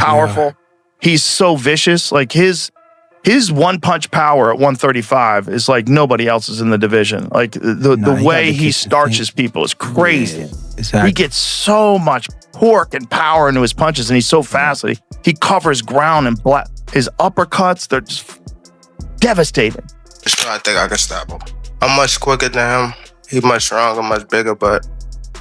powerful. Yeah. He's so vicious. Like his one-punch power at 135 is like nobody else's in the division. Like the way he starches people is crazy. Yeah, exactly. He gets so much torque and power into his punches, and he's so fast that he covers ground and his uppercuts, they're just devastating. So I think I can stop him. I'm much quicker than him. He's much stronger, much bigger, but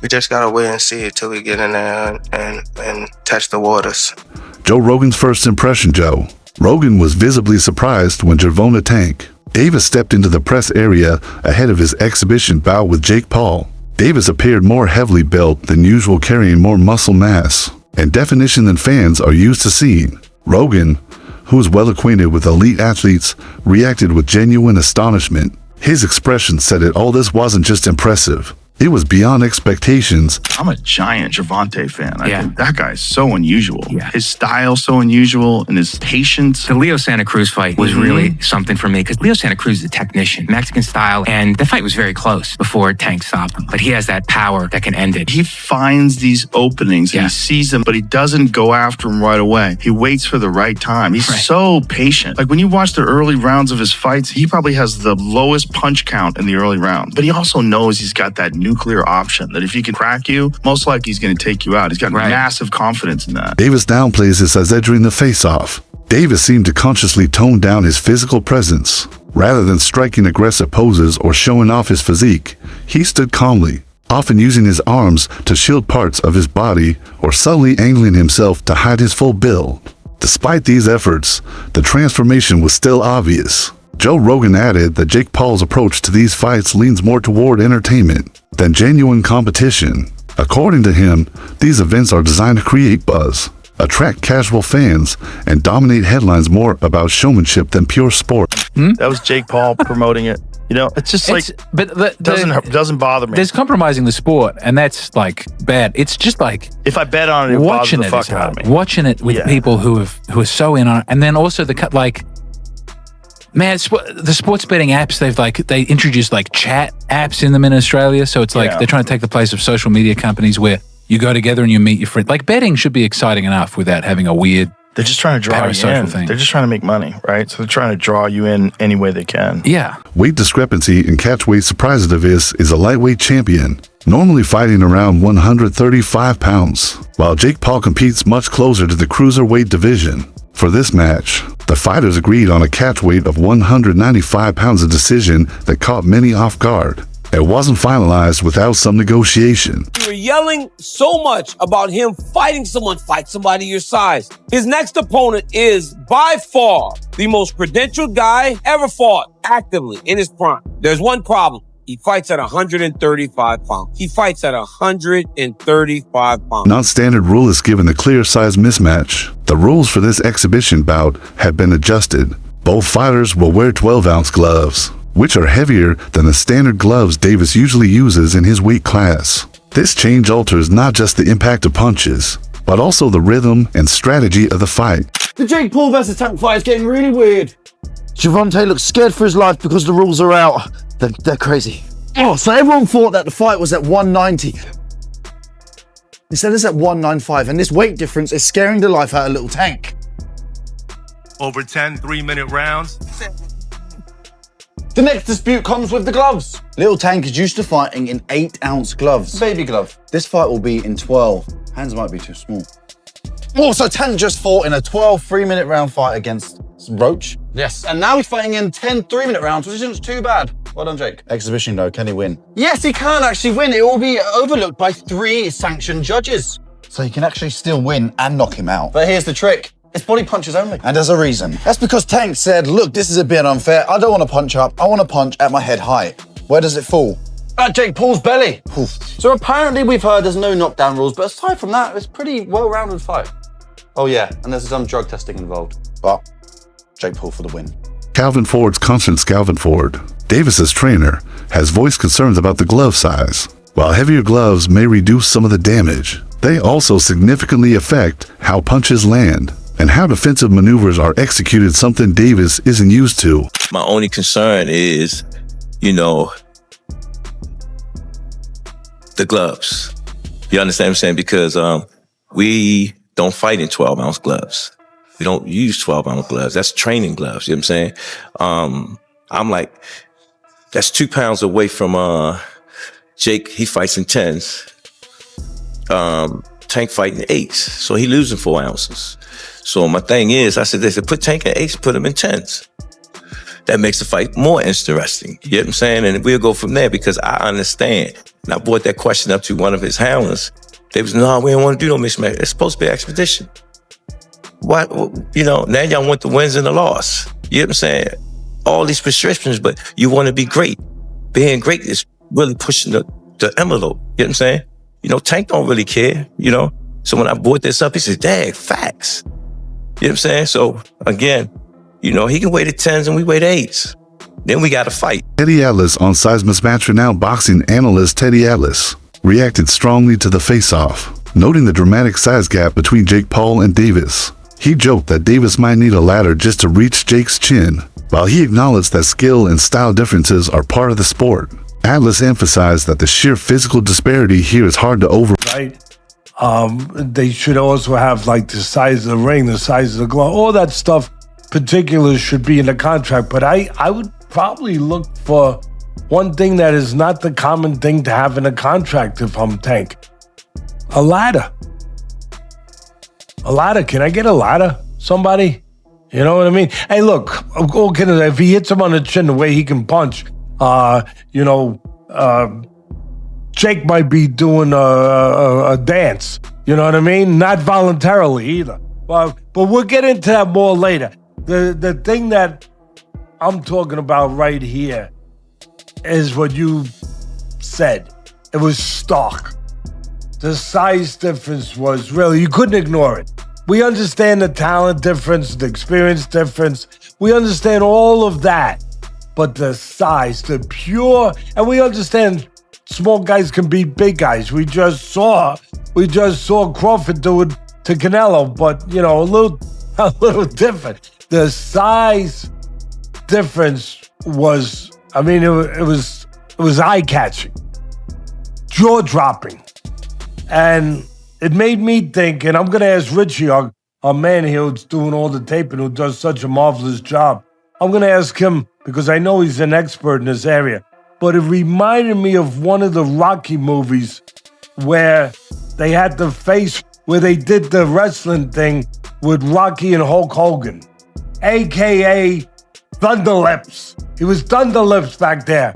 we just gotta wait and see until we get in there and touch the waters. Joe Rogan's first impression, Joe. Rogan was visibly surprised when Gervonta tanked. Davis stepped into the press area ahead of his exhibition bout with Jake Paul. Davis appeared more heavily built than usual, carrying more muscle mass and definition than fans are used to seeing. Rogan, who is well acquainted with elite athletes, reacted with genuine astonishment. His expression said that all this wasn't just impressive. It was beyond expectations. I'm a giant Gervonta fan. I think that guy's so unusual. Yeah. His style's so unusual, and his patience. The Leo Santa Cruz fight was really something for me because Leo Santa Cruz is a technician, Mexican style, and the fight was very close before Tank stopped him. But he has that power that can end it. He finds these openings, and he sees them, but he doesn't go after them right away. He waits for the right time. He's so patient. Like when you watch the early rounds of his fights, he probably has the lowest punch count in the early rounds. But he also knows he's got that nuclear option that if he can crack you, most likely he's going to take you out. He's got massive confidence in that. Davis downplays this as entering the face-off. Davis seemed to consciously tone down his physical presence. Rather than striking aggressive poses or showing off his physique, he stood calmly, often using his arms to shield parts of his body or subtly angling himself to hide his full build. Despite these efforts, the transformation was still obvious. Joe Rogan added that Jake Paul's approach to these fights leans more toward entertainment than genuine competition. According to him, these events are designed to create buzz, attract casual fans, and dominate headlines more about showmanship than pure sport. That was Jake Paul promoting it. You know, it's just doesn't bother me. There's compromising the sport, and that's like bad. It's just like if I bet on it, watching it bothers the fuck out of me. Watching it with people who are so in on it, and then also man, the sports betting apps, they introduced like chat apps in them in Australia. So it's like they're trying to take the place of social media companies where you go together and you meet your friend. Like betting should be exciting enough without having a weird They're just trying to draw you in. Thing. They're just trying to make money, right? So they're trying to draw you in any way they can. Yeah. Weight discrepancy in catchweight surprise Davis is a lightweight champion, normally fighting around 135 pounds, while Jake Paul competes much closer to the cruiserweight division. For this match, the fighters agreed on a catch weight of 195 pounds, a decision that caught many off guard. It wasn't finalized without some negotiation. You were yelling so much about him fight somebody your size. His next opponent is by far the most credentialed guy ever fought actively in his prime. There's one problem. He fights at 135 pounds. He fights at 135 pounds. Non-standard rule is given a clear size mismatch. The rules for this exhibition bout have been adjusted. Both fighters will wear 12-ounce gloves, which are heavier than the standard gloves Davis usually uses in his weight class. This change alters not just the impact of punches, but also the rhythm and strategy of the fight. The Jake Paul versus Tank fight is getting really weird. Gervonta looks scared for his life because the rules are out. They're crazy. Oh, so everyone thought that the fight was at 190. Instead it's at 195, and this weight difference is scaring the life out of little Tank. Over 10 3-minute rounds. The next dispute comes with the gloves. Little Tank is used to fighting in 8-ounce gloves. Baby glove. This fight will be in 12. Hands might be too small. Also, Tank just fought in a 12 3-minute round fight against Roach. Yes. And now he's fighting in 10 3-minute rounds, which isn't too bad. Well done, Jake. Exhibition though, can he win? Yes, he can actually win. It will be overlooked by 3 sanctioned judges. So he can actually still win and knock him out. But here's the trick. It's body punches only. And there's a reason. That's because Tank said, look, this is a bit unfair. I don't want to punch up. I want to punch at my head height. Where does it fall? At Jake Paul's belly. Oof. So apparently we've heard there's no knockdown rules, but aside from that, it's a pretty well-rounded fight. Oh yeah, and there's some drug testing involved. But Jake Paul for the win. Calvin Ford's Constance Calvin Ford, Davis's trainer, has voiced concerns about the glove size. While heavier gloves may reduce some of the damage, they also significantly affect how punches land and how defensive maneuvers are executed, something Davis isn't used to. My only concern is, the gloves. You understand what I'm saying? Because we don't fight in 12-ounce gloves. We don't use 12-ounce gloves. That's training gloves. You know what I'm saying? I'm like, that's 2 pounds away from Jake. He fights in 10s. Tank fighting 8s. So he losing 4 ounces. So my thing is, I said, they said, put Tank in 8s, put him in 10s. That makes the fight more interesting. You know what I'm saying? And we'll go from there because I understand. And I brought that question up to one of his handlers. They was, no, we don't want to do no mixed match. It's supposed to be expedition. What, you know, now y'all want the wins and the loss. You know what I'm saying? All these prescriptions, but you want to be great. Being great is really pushing the envelope. You know what I'm saying? You know, Tank don't really care, you know? So when I brought this up, he said, dang, facts. You know what I'm saying? So again, you know, he can weigh the 10s and we weigh the 8s. Then we got to fight. Teddy Atlas on Size Mismatch Renowned boxing analyst Teddy Atlas reacted strongly to the face-off, noting the dramatic size gap between Jake Paul and Davis. He joked that Davis might need a ladder just to reach Jake's chin, while he acknowledged that skill and style differences are part of the sport. Atlas emphasized that the sheer physical disparity here is hard to Right? They should also have like the size of the ring, the size of the glove, all that stuff. Particulars should be in the contract, but I would probably look for one thing that is not the common thing to have in a contract if I'm Tank. A ladder. A ladder. Can I get a ladder? Somebody? You know what I mean? Hey, look, if he hits him on the chin the way he can punch, Jake might be doing a dance. You know what I mean? Not voluntarily either. But we'll get into that more later. The thing that I'm talking about right here is what you said. It was stark. The size difference was really, you couldn't ignore it. We understand the talent difference, the experience difference. We understand all of that. But the size, the pure, and we understand small guys can beat big guys. We just saw Crawford do it to Canelo, but you know, a little different. The size difference was, I mean, it was eye-catching, jaw-dropping. And it made me think, and I'm going to ask Richie, our man here who's doing all the taping, who does such a marvelous job. I'm going to ask him, because I know he's an expert in this area, but it reminded me of one of the Rocky movies where they had the face, where they did the wrestling thing with Rocky and Hulk Hogan, a.k.a. Thunderlips. He was Thunderlips back there.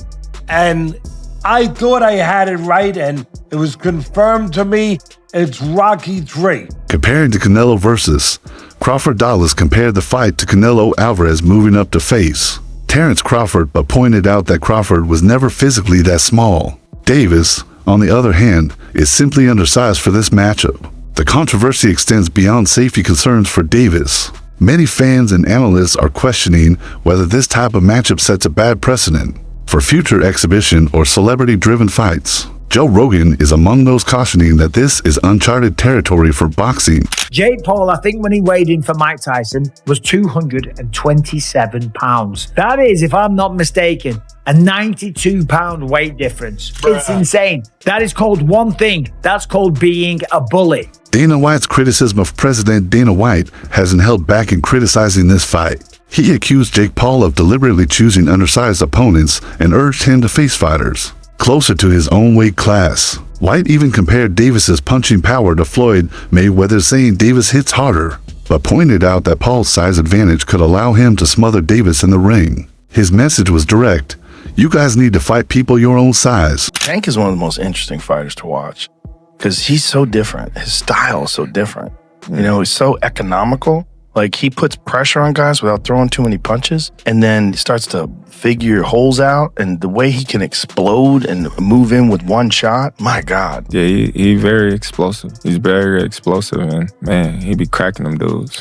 And I thought I had it right, and it was confirmed to me. It's Rocky 3. Comparing to Canelo versus Crawford, Dallas compared the fight to Canelo Alvarez moving up to face Terrence Crawford, but pointed out that Crawford was never physically that small. Davis, on the other hand, is simply undersized for this matchup. The controversy extends beyond safety concerns for Davis. Many fans and analysts are questioning whether this type of matchup sets a bad precedent for future exhibition or celebrity-driven fights. Joe Rogan is among those cautioning that this is uncharted territory for boxing. Jake Paul, I think when he weighed in for Mike Tyson, was 227 pounds. That is, if I'm not mistaken, a 92-pound weight difference. It's insane. That is called one thing. That's called being a bully. Dana White's criticism of President Dana White hasn't held back in criticizing this fight. He accused Jake Paul of deliberately choosing undersized opponents and urged him to face fighters closer to his own weight class. White even compared Davis's punching power to Floyd Mayweather, saying Davis hits harder, but pointed out that Paul's size advantage could allow him to smother Davis in the ring. His message was direct: you guys need to fight people your own size. Tank is one of the most interesting fighters to watch because he's so different. His style is so different. You know, he's so economical. Like, he puts pressure on guys without throwing too many punches, and then starts to figure holes out, and the way he can explode and move in with one shot, my God. Yeah, he very explosive. He's very explosive, and man, he be cracking them dudes.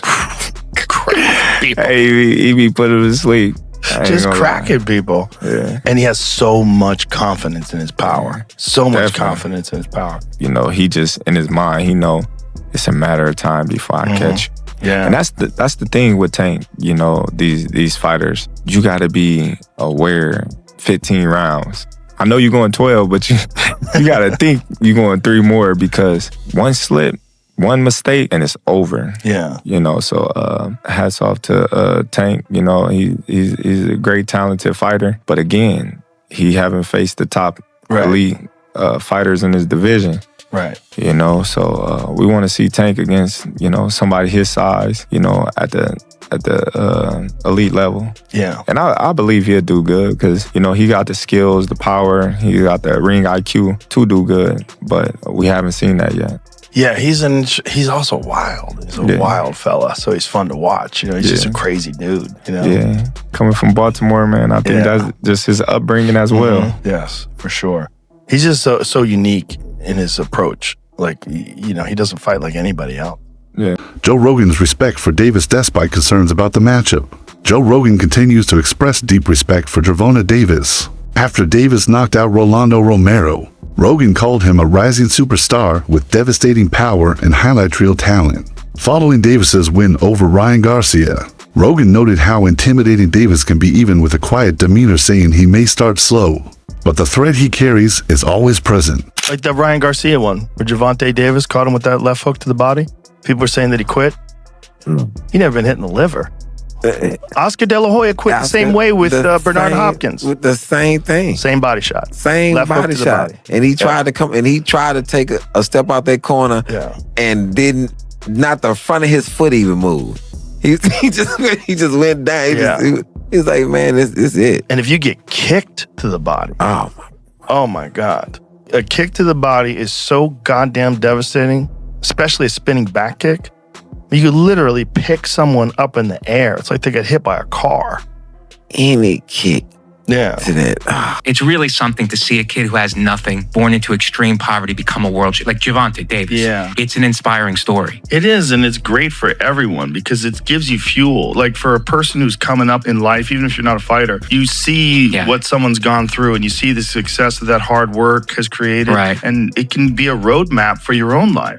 Hey, he be putting them to sleep. Just cracking people. Yeah. And he has so much confidence in his power. So much confidence in his power. You know, he just, in his mind, he know it's a matter of time before I catch you. Yeah. And that's the thing with Tank, you know, these fighters. You got to be aware 15 rounds. I know you're going 12, but you got to think you're going 3 more, because one slip, one mistake and it's over. Yeah. You know, so hats off to Tank. You know, he's a great, talented fighter. But again, he haven't faced the top elite fighters in his division. Right. You know, so we want to see Tank against, you know, somebody his size, you know, at the elite level. Yeah. And I believe he'll do good because, you know, he got the skills, the power, he got the ring IQ to do good, but we haven't seen that yet. Yeah, he's also wild. He's a wild fella, so he's fun to watch. You know, he's just a crazy dude, you know? Yeah. Coming from Baltimore, man, I think that's just his upbringing as well. Yes, for sure. He's just so unique in his approach. Like, you know, he doesn't fight like anybody else. Yeah. Joe Rogan's respect for Davis despite concerns about the matchup. Joe Rogan continues to express deep respect for Gervonta Davis. After Davis knocked out Rolando Romero, Rogan called him a rising superstar with devastating power and highlight reel talent. Following Davis's win over Ryan Garcia, Rogan noted how intimidating Davis can be even with a quiet demeanor, saying he may start slow, but the threat he carries is always present. Like that Ryan Garcia one, where Gervonta Davis caught him with that left hook to the body. People were saying that he quit. He never been hit in the liver. Oscar De La Hoya quit the same way with Bernard Hopkins. With the same thing. Same body shot. Same left body hook to shot. the body. And he tried to come, and he tried to take a step out that corner and not the front of his foot even moved. He just went down. He was like, man, this is it. And if you get kicked to the body, oh my God. A kick to the body is so goddamn devastating, especially a spinning back kick. You could literally pick someone up in the air. It's like they got hit by a car. Any kick to that. It's really something to see a kid who has nothing, born into extreme poverty, become a world champion. Like Gervonta Davis. Yeah. It's an inspiring story. It is, and it's great for everyone because it gives you fuel. Like for a person who's coming up in life, even if you're not a fighter, you see what someone's gone through and you see the success that hard work has created. Right. And it can be a roadmap for your own life.